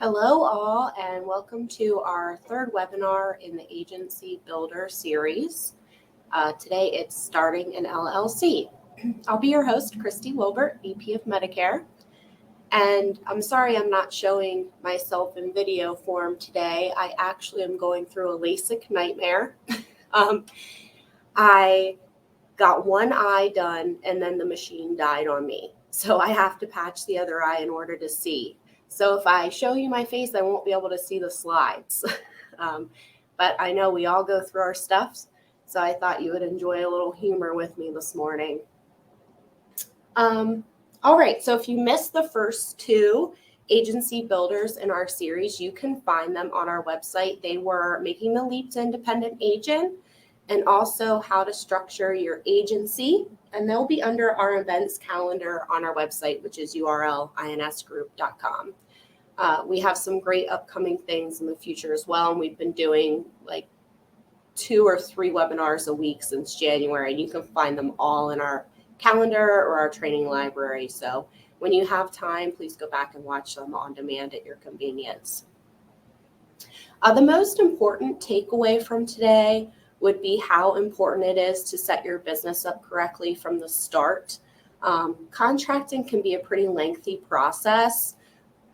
Hello all, and welcome to our third webinar in the Agency Builder series. Today it's starting an LLC. I'll be your host, Christy Wilbert, VP of Medicare. And I'm sorry I'm not showing myself in video form today. I actually am going through a LASIK nightmare. I got one eye done and then the machine died on me. So I have to patch the other eye in order to see. So if I show you my face, I won't be able to see the slides. But I know we all go through our stuff, so I thought you would enjoy a little humor with me this morning. All right, so if you missed the first two agency builders in our series, you can find them on our website. They were Making the Leap to Independent Agent and also How to Structure Your Agency. And they'll be under our events calendar on our website, which is url.insgroup.com. We have some great upcoming things in the future as well. And we've been doing like 2 or 3 webinars a week since January. And you can find them all in our calendar or our training library. So when you have time, please go back and watch them on demand at your convenience. The most important takeaway from today would be how important it is to set your business up correctly from the start. Contracting can be a pretty lengthy process,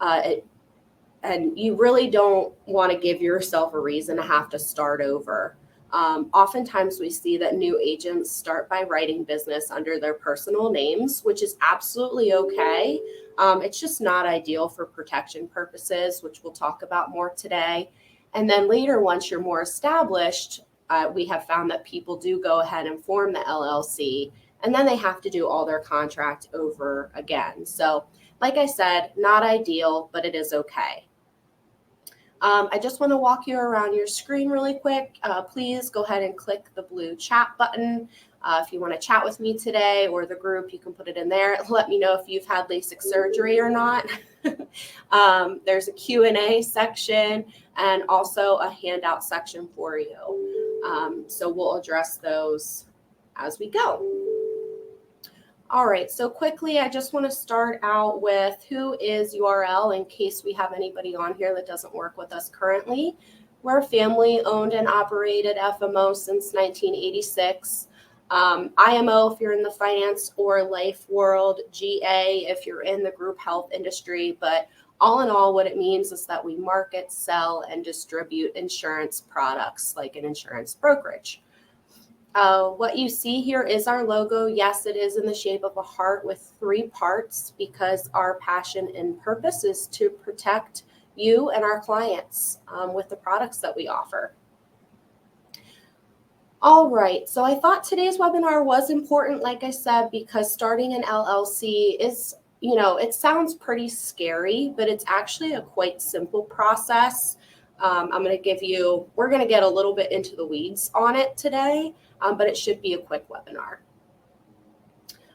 and you really don't want to give yourself a reason to have to start over. Oftentimes we see that new agents start by writing business under their personal names, which is absolutely okay. It's just not ideal for protection purposes, which we'll talk about more today. And then later, once you're more established, we have found that people do go ahead and form the LLC, and then they have to do all their contract over again. So like I said, not ideal, but it is okay. I just want to walk you around your screen really quick. Please go ahead and click the blue chat button. If you want to chat with me today or the group, you can put it in there. Let me know if you've had LASIK surgery or not. There's a Q&A section and also a handout section for you. So we'll address those as we go. All right, so quickly, I just want to start out with who is URL in case we have anybody on here that doesn't work with us currently. We're a family-owned and operated FMO since 1986. IMO if you're in the finance or life world, GA if you're in the group health industry, but all in all, what it means is that we market, sell, and distribute insurance products like an insurance brokerage. What you see here is our logo. Yes, it is in the shape of a heart with 3 parts because our passion and purpose is to protect you and our clients with the products that we offer. All right, so I thought today's webinar was important, like I said, because starting an LLC is, it sounds pretty scary, but it's actually a quite simple process. We're going to get a little bit into the weeds on it today, but it should be a quick webinar.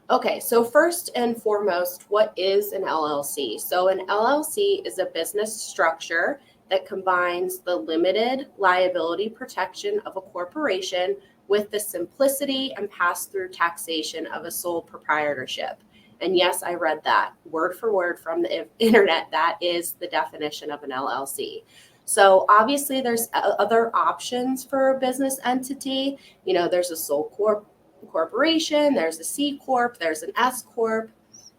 Okay, so first and foremost, what is an LLC? So an LLC is a business structure that combines the limited liability protection of a corporation with the simplicity and pass-through taxation of a sole proprietorship. And yes, I read that word for word from the internet. That is the definition of an LLC. So obviously there's other options for a business entity. There's a sole corporation, there's a C Corp, there's an S Corp.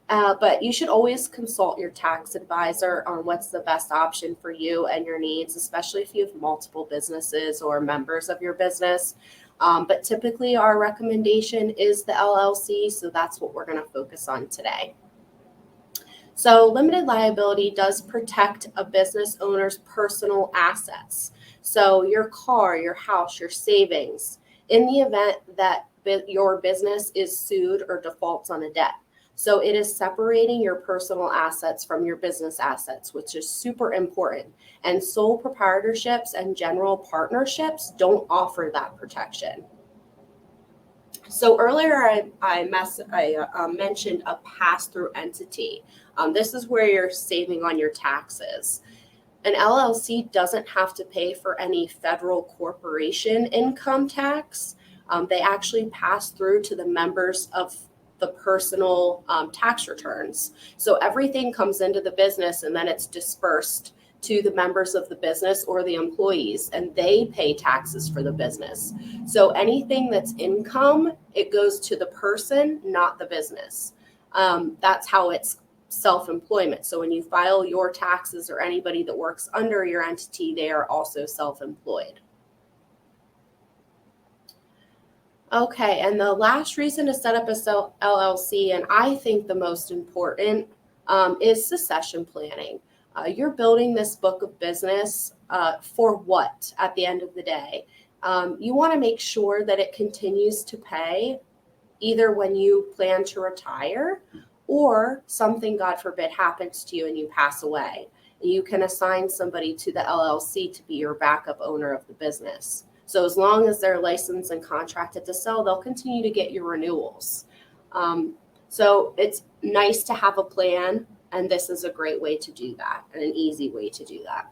But you should always consult your tax advisor on what's the best option for you and your needs, especially if you have multiple businesses or members of your business. But typically our recommendation is the LLC, so that's what we're going to focus on today. So limited liability does protect a business owner's personal assets. So your car, your house, your savings, in the event that your business is sued or defaults on a debt. So it is separating your personal assets from your business assets, which is super important. And sole proprietorships and general partnerships don't offer that protection. So earlier I mentioned a pass-through entity. This is where you're saving on your taxes. An LLC doesn't have to pay for any federal corporation income tax. They actually pass through to the members of the personal tax returns. So everything comes into the business and then it's dispersed to the members of the business or the employees, and they pay taxes for the business. So anything that's income, it goes to the person, not the business. That's how it's self-employment. So when you file your taxes, or anybody that works under your entity, they are also self-employed. Okay, and the last reason to set up a LLC, and I think the most important, is succession planning. You're building this book of business for what at the end of the day? You want to make sure that it continues to pay either when you plan to retire or something, God forbid, happens to you and you pass away. You can assign somebody to the LLC to be your backup owner of the business. So as long as they're licensed and contracted to sell, they'll continue to get your renewals. So it's nice to have a plan, and this is a great way to do that, and an easy way to do that.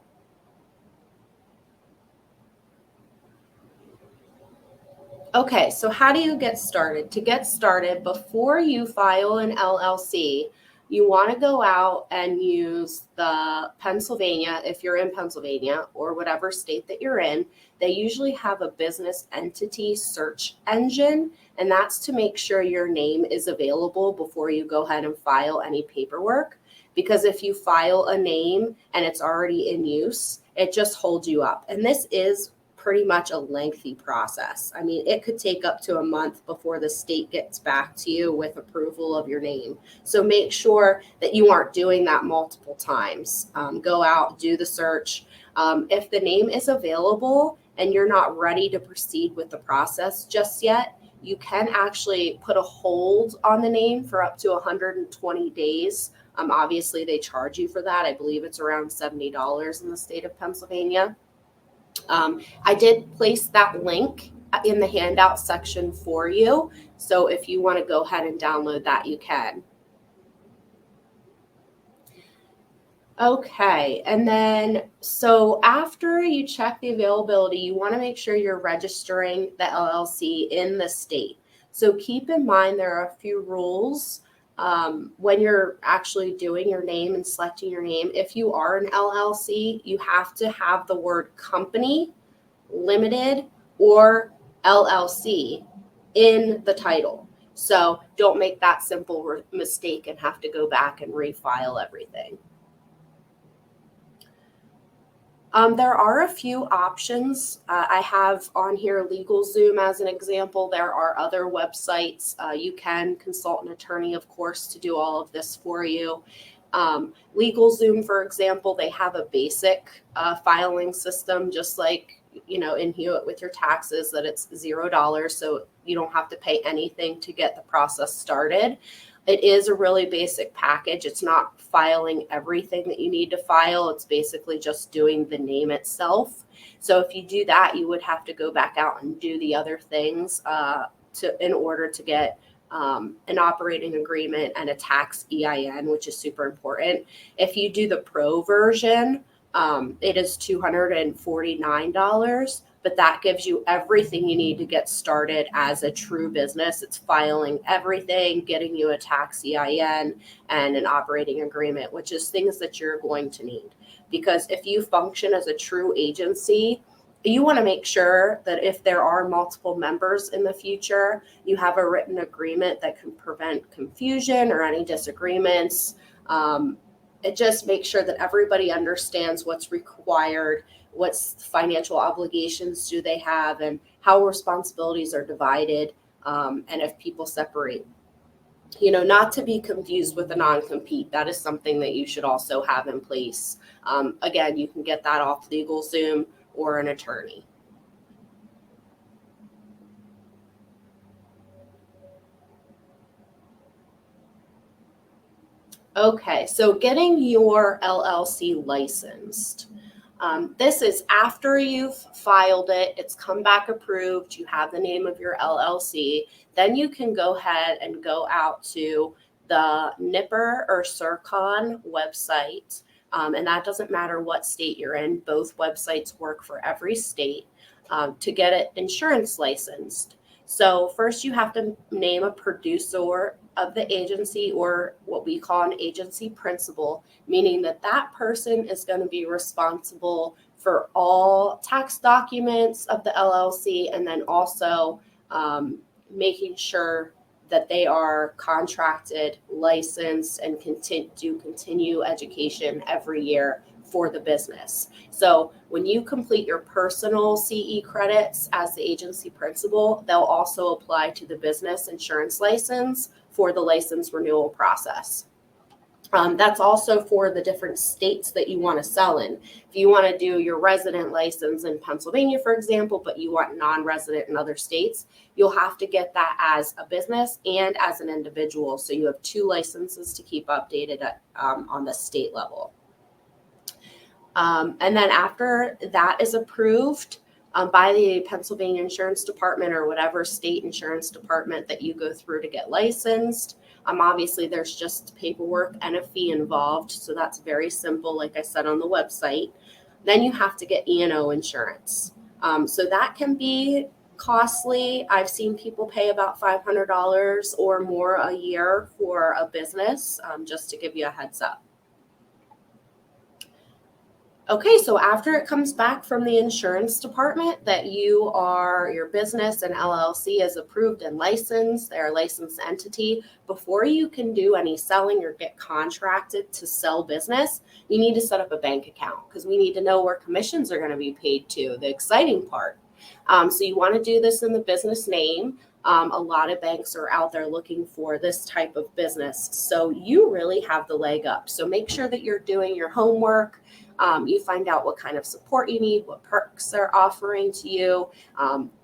Okay, so how do you get started? To get started, before you file an LLC, you want to go out and use the Pennsylvania, if you're in Pennsylvania or whatever state that you're in, they usually have a business entity search engine, and that's to make sure your name is available before you go ahead and file any paperwork. Because if you file a name and it's already in use, it just holds you up. And this is pretty much a lengthy process. I mean, it could take up to a month before the state gets back to you with approval of your name. So make sure that you aren't doing that multiple times. Go out, do the search. If the name is available and you're not ready to proceed with the process just yet, you can actually put a hold on the name for up to 120 days. Obviously, they charge you for that. I believe it's around $70 in the state of Pennsylvania. I did place that link in the handout section for you. So if you want to go ahead and download that, you can. Okay, and then so after you check the availability, you want to make sure you're registering the LLC in the state. So keep in mind there are a few rules when you're actually doing your name and selecting your name. If you are an LLC, you have to have the word company, limited, or LLC in the title. So don't make that simple mistake and have to go back and refile everything. There are a few options. I have on here LegalZoom as an example. There are other websites. You can consult an attorney, of course, to do all of this for you. LegalZoom, for example, they have a basic filing system, just like, you know, in Hewitt with your taxes, that it's $0, so you don't have to pay anything to get the process started. It is a really basic package. It's not filing everything that you need to file. It's basically just doing the name itself. So if you do that, you would have to go back out and do the other things in order to get an operating agreement and a tax EIN, which is super important. If you do the pro version, it is $249, but that gives you everything you need to get started as a true business. It's filing everything, getting you a tax EIN and an operating agreement, which is things that you're going to need. Because if you function as a true agency, you want to make sure that if there are multiple members in the future, you have a written agreement that can prevent confusion or any disagreements. It just makes sure that everybody understands what's required, what financial obligations do they have, and how responsibilities are divided, and if people separate. You know, not to be confused with a non-compete. That is something that you should also have in place. Again, you can get that off LegalZoom or an attorney. Okay, so getting your LLC licensed. This is after you've filed it, it's come back approved, you have the name of your LLC, then you can go ahead and go out to the NIPR or CIRCON website, and that doesn't matter what state you're in. Both websites work for every state, to get it insurance licensed. So first you have to name a producer of the agency, or what we call an agency principal, meaning that that person is going to be responsible for all tax documents of the LLC, and then also making sure that they are contracted, licensed, and continue education every year for the business. So when you complete your personal CE credits as the agency principal, they'll also apply to the business insurance license for the license renewal process. That's also for the different states that you want to sell in. If you want to do your resident license in Pennsylvania, for example, but you want non-resident in other states, you'll have to get that as a business and as an individual. So you have 2 licenses to keep updated on the state level. And then after that is approved by the Pennsylvania Insurance Department or whatever state insurance department that you go through to get licensed, obviously there's just paperwork and a fee involved. So that's very simple, like I said on the website. Then you have to get E&O insurance. So that can be costly. I've seen people pay about $500 or more a year for a business, just to give you a heads up. Okay, so after it comes back from the insurance department that your business and LLC is approved and licensed, they're a licensed entity, before you can do any selling or get contracted to sell business, you need to set up a bank account, because we need to know where commissions are going to be paid to, the exciting part. So you want to do this in the business name. A lot of banks are out there looking for this type of business. So you really have the leg up. So make sure that you're doing your homework. You find out what kind of support you need, what perks they're offering to you.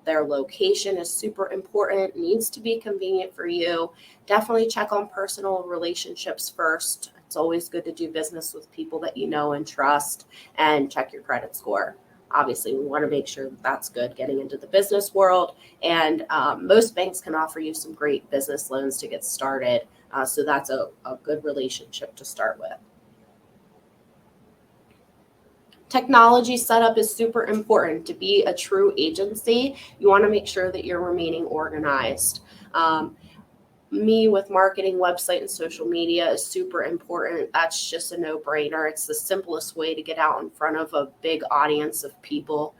Their location is super important, needs to be convenient for you. Definitely check on personal relationships first. It's always good to do business with people that you know and trust, and check your credit score. Obviously, we want to make sure that that's good getting into the business world. And most banks can offer you some great business loans to get started. So that's a good relationship to start with. Technology setup is super important. To be a true agency, you want to make sure that you're remaining organized. Me with marketing, website, and social media is super important. That's just a no-brainer. It's the simplest way to get out in front of a big audience of people.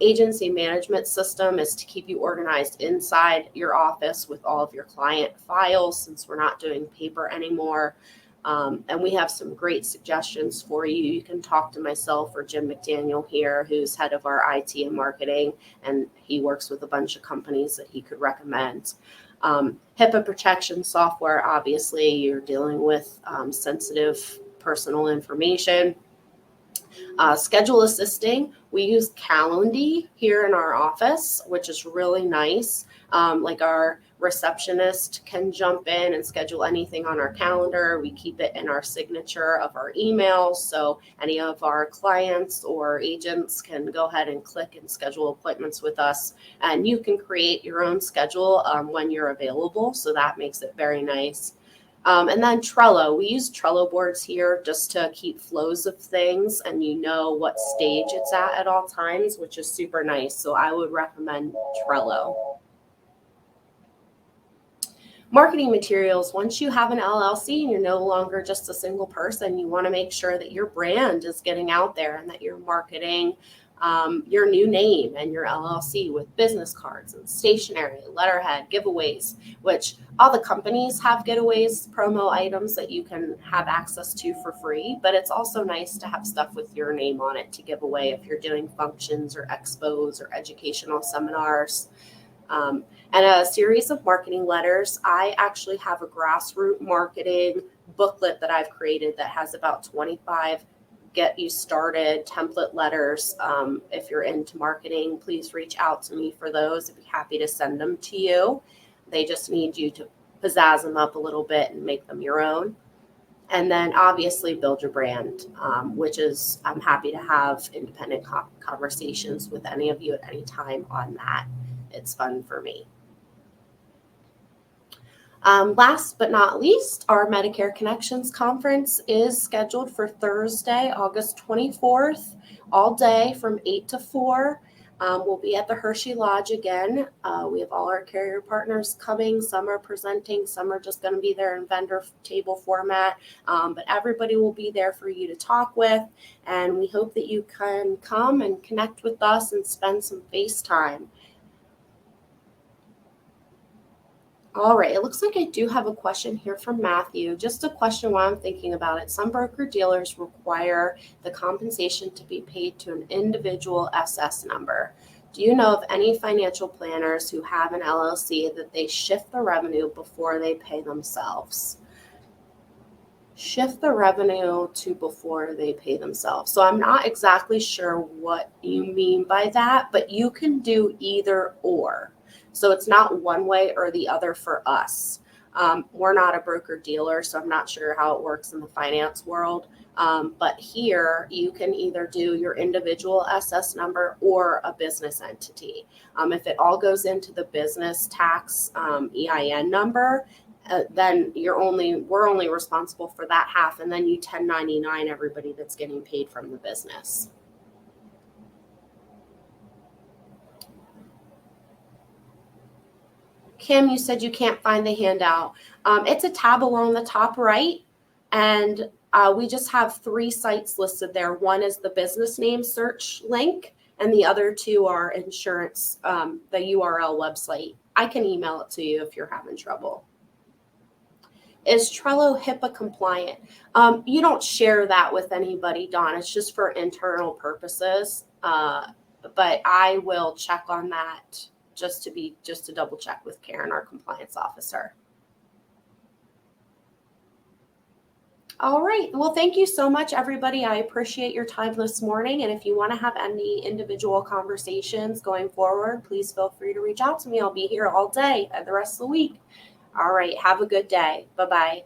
Agency management system is to keep you organized inside your office with all of your client files, since we're not doing paper anymore. And we have some great suggestions for you. You can talk to myself or Jim McDaniel here, who's head of our IT and marketing, and he works with a bunch of companies that he could recommend. HIPAA protection software, obviously you're dealing with sensitive personal information. Schedule assisting, we use Calendly here in our office, which is really nice. Like our receptionist can jump in and schedule anything on our calendar. We keep it in our signature of our emails, so any of our clients or agents can go ahead and click and schedule appointments with us. And you can create your own schedule when you're available, so that makes it very nice. And then Trello, we use Trello boards here just to keep flows of things, and you know what stage it's at all times, which is super nice. So I would recommend Trello. Marketing materials, once you have an LLC and you're no longer just a single person, you want to make sure that your brand is getting out there and that you're marketing your new name and your LLC with business cards and stationery, letterhead, giveaways, which all the companies have giveaways, promo items that you can have access to for free. But it's also nice to have stuff with your name on it to give away if you're doing functions or expos or educational seminars. And a series of marketing letters. I actually have a grassroots marketing booklet that I've created that has about 25 get you started template letters. If you're into marketing, please reach out to me for those. I'd be happy to send them to you. They just need you to pizzazz them up a little bit and make them your own. And then obviously build your brand, which is, I'm happy to have independent conversations with any of you at any time on that. It's fun for me. Last but not least, our Medicare Connections Conference is scheduled for Thursday, August 24th, all day from 8 to 4. We'll be at the Hershey Lodge again. We have all our carrier partners coming. Some are presenting, some are just going to be there in vendor table format. But everybody will be there for you to talk with. And we hope that you can come and connect with us and spend some face time. All right, it looks like I do have a question here from Matthew. Just a question while I'm thinking about it. Some broker dealers require the compensation to be paid to an individual SS number. Do you know of any financial planners who have an LLC that they shift the revenue before they pay themselves? Shift the revenue to before they pay themselves. So I'm not exactly sure what you mean by that, but you can do either or. So it's not one way or the other for us. We're not a broker dealer, so I'm not sure how it works in the finance world. But here you can either do your individual SS number or a business entity. If it all goes into the business tax EIN number, then we're only responsible for that half, and then you 1099 everybody that's getting paid from the business. Kim, you said you can't find the handout. It's a tab along the top right, and we just have 3 sites listed there. One is the business name search link, and the other 2 are insurance, the URL website. I can email it to you if you're having trouble. Is Trello HIPAA compliant? You don't share that with anybody, Dawn. It's just for internal purposes. But I will check on that just to double check with Karen, our compliance officer. All right. Well, thank you so much, everybody. I appreciate your time this morning. And if you want to have any individual conversations going forward, please feel free to reach out to me. I'll be here all day and the rest of the week. All right. Have a good day. Bye-bye.